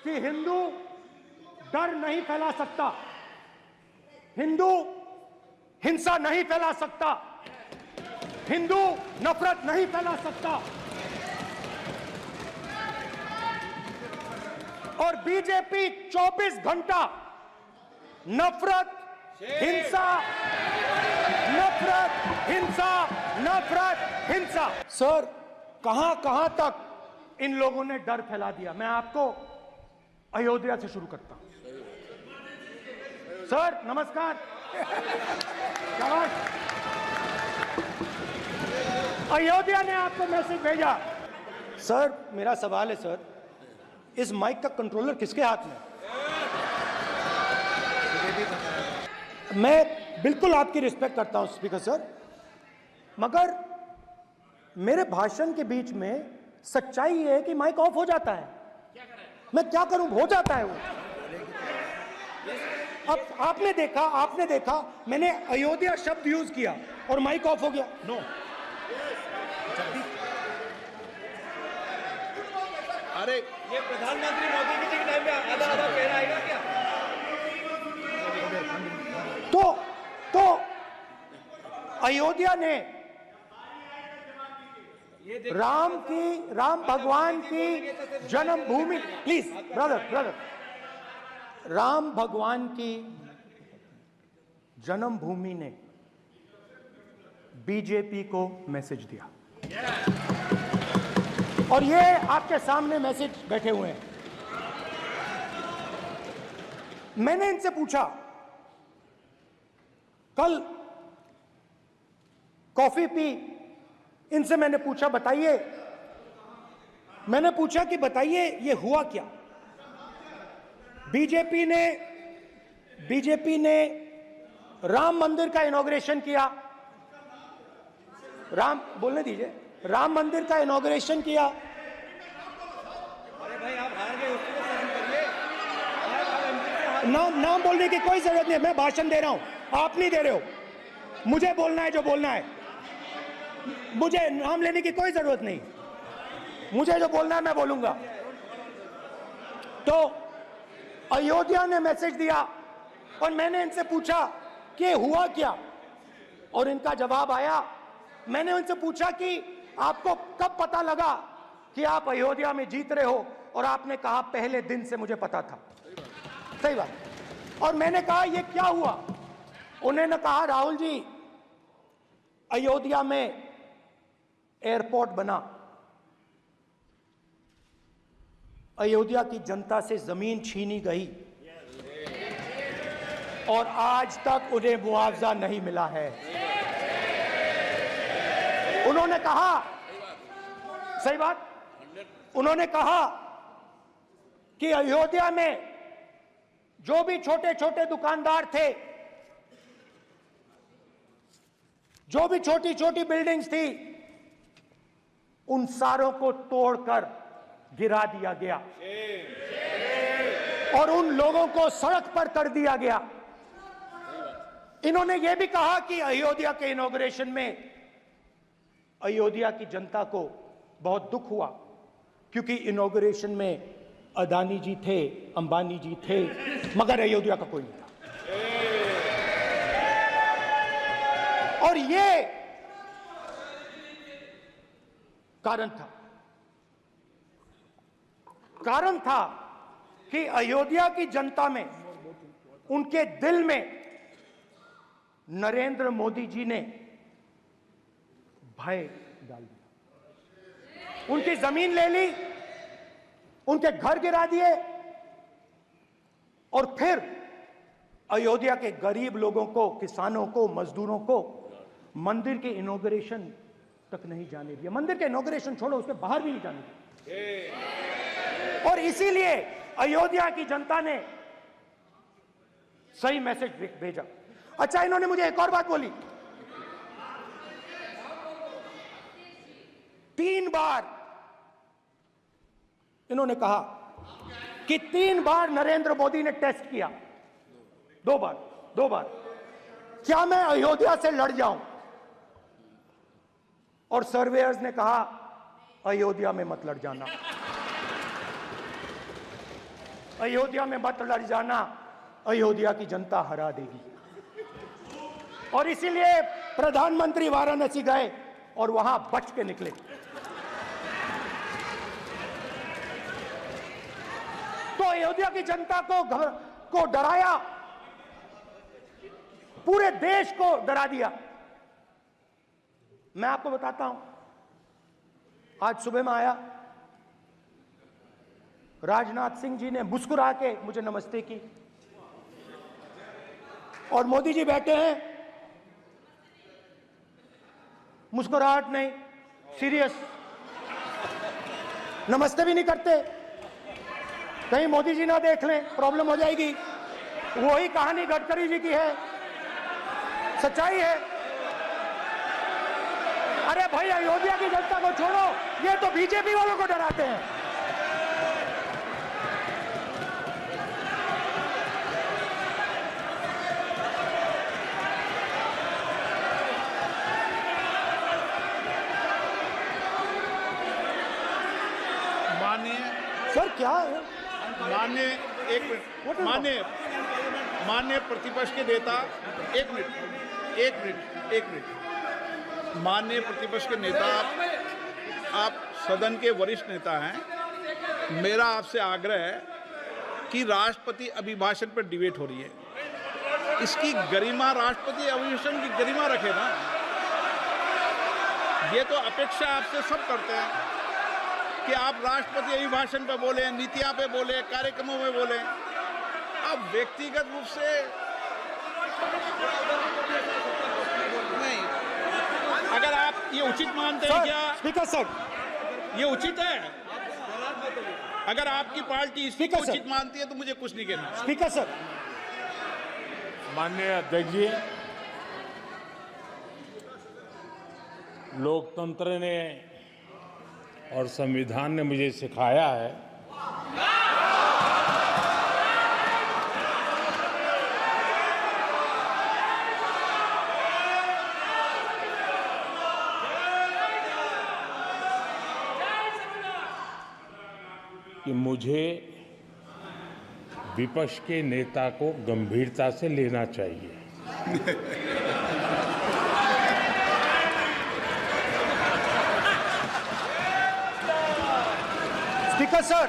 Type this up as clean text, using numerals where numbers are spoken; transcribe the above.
कि हिंदू डर नहीं फैला सकता, हिंदू हिंसा नहीं फैला सकता, हिंदू नफरत नहीं फैला सकता। और बीजेपी 24 घंटा नफरत, हिंसा, नफरत, हिंसा, नफरत, हिंसा। सर, कहां तक इन लोगों ने डर फैला दिया। मैं आपको अयोध्या से शुरू करता हूं। सर नमस्कार। अयोध्या ने आपको मैसेज भेजा। सर मेरा सवाल है सर, इस माइक का कंट्रोलर किसके हाथ में? मैं बिल्कुल आपकी रिस्पेक्ट करता हूं स्पीकर सर, मगर मेरे भाषण के बीच में सच्चाई ये है कि माइक ऑफ हो जाता है। मैं क्या करूं, हो जाता है वो। अब आपने देखा मैंने अयोध्या शब्द यूज किया और माइक ऑफ हो गया। नो अरे ये प्रधानमंत्री मोदी जी के टाइम में आधा पैर आएगा क्या? तो अयोध्या ने राम भगवान की जन्मभूमि, प्लीज ब्रदर, राम भगवान की जन्मभूमि ने बीजेपी को मैसेज दिया और ये आपके सामने मैसेज बैठे हुए हैं। मैंने इनसे पूछा, कल कॉफी पी, इनसे मैंने पूछा बताइए, कि बताइए ये हुआ क्या? बीजेपी ने राम मंदिर का इनॉग्रेशन किया, बोलने दीजिए, राम मंदिर का इनॉग्रेशन किया। अरे भाई आप हार गए, उसको सहन करिए। नाम बोलने की कोई जरूरत नहीं है, मैं भाषण दे रहा हूं, आप नहीं दे रहे हो। मुझे बोलना है जो बोलना है, मुझे नाम लेने की कोई जरूरत नहीं, मुझे जो बोलना है मैं बोलूंगा। तो अयोध्या ने मैसेज दिया और मैंने इनसे पूछा कि हुआ क्या, और इनका जवाब आया। मैंने उनसे पूछा कि आपको कब पता लगा कि आप अयोध्या में जीत रहे हो, और आपने कहा पहले दिन से मुझे पता था। सही बात। और मैंने कहा ये क्या हुआ? उन्होंने कहा राहुल जी, अयोध्या में एयरपोर्ट बना, अयोध्या की जनता से जमीन छीनी गई और आज तक उन्हें मुआवजा नहीं मिला है। उन्होंने कहा, सही बात, उन्होंने कहा कि अयोध्या में जो भी छोटे छोटे दुकानदार थे, जो भी छोटी छोटी बिल्डिंग्स थी, उन सारों को तोड़कर गिरा दिया गया और उन लोगों को सड़क पर कर दिया गया। इन्होंने यह भी कहा कि अयोध्या के इनॉग्रेशन में अयोध्या की जनता को बहुत दुख हुआ, क्योंकि इनॉग्रेशन में अदानी जी थे, अंबानी जी थे, मगर अयोध्या का कोई नहीं था। और ये कारण था कि अयोध्या की जनता में, उनके दिल में नरेंद्र मोदी जी ने भय डाल दिया। उनकी जमीन ले ली, उनके घर गिरा दिए, और फिर अयोध्या के गरीब लोगों को, किसानों को, मजदूरों को मंदिर के इनॉग्रेशन तक नहीं जाने दिया। मंदिर के इनॉग्रेशन छोड़ो, उसके बाहर भी नहीं जाने दिया। और इसीलिए अयोध्या की जनता ने सही मैसेज भेजा। अच्छा, इन्होंने मुझे एक और बात बोली, 3 बार इन्होंने कहा कि 3 बार नरेंद्र मोदी ने टेस्ट किया, 2 बार क्या मैं अयोध्या से लड़ जाऊं? और सर्वेयर्स ने कहा अयोध्या में मत लड़ जाना। अयोध्या में मत लड़ जाना, अयोध्या की जनता हरा देगी। और इसीलिए प्रधानमंत्री वाराणसी गए और वहां बच के निकले। तो अयोध्या की जनता को डराया, पूरे देश को डरा दिया। मैं आपको बताता हूं, आज सुबह में आया, राजनाथ सिंह जी ने मुस्कुरा के मुझे नमस्ते की, और मोदी जी बैठे हैं, मुस्कुराहट नहीं, सीरियस, नमस्ते भी नहीं करते। कहीं मोदी जी ना देख लें, प्रॉब्लम हो जाएगी। वही कहानी गडकरी जी की है, सच्चाई है। अरे भाई, अयोध्या की जनता को छोड़ो, ये तो बीजेपी वालों को डराते हैं। सर क्या है? माननीय प्रतिपक्ष के नेता, एक मिनट, माननीय प्रतिपक्ष के नेता, आप सदन के वरिष्ठ नेता हैं। मेरा आपसे आग्रह है कि राष्ट्रपति अभिभाषण पर डिबेट हो रही है, इसकी गरिमा, राष्ट्रपति अभिभाषण की गरिमा रखे ना। ये तो अपेक्षा आपसे सब करते हैं कि आप राष्ट्रपति अभिभाषण पे बोले, नीतियां पे बोले, कार्यक्रमों में बोले। अब व्यक्तिगत रूप से नहीं। अगर आप ये उचित मानते हैं क्या? स्पीकर सर, ये उचित है? अगर आपकी पार्टी इसको उचित मानती है तो मुझे कुछ नहीं कहना। स्पीकर सर, माननीय अध्यक्ष जी, लोकतंत्र ने और संविधान ने मुझे सिखाया है कि मुझे विपक्ष के नेता को गंभीरता से लेना चाहिए। Speaker sir,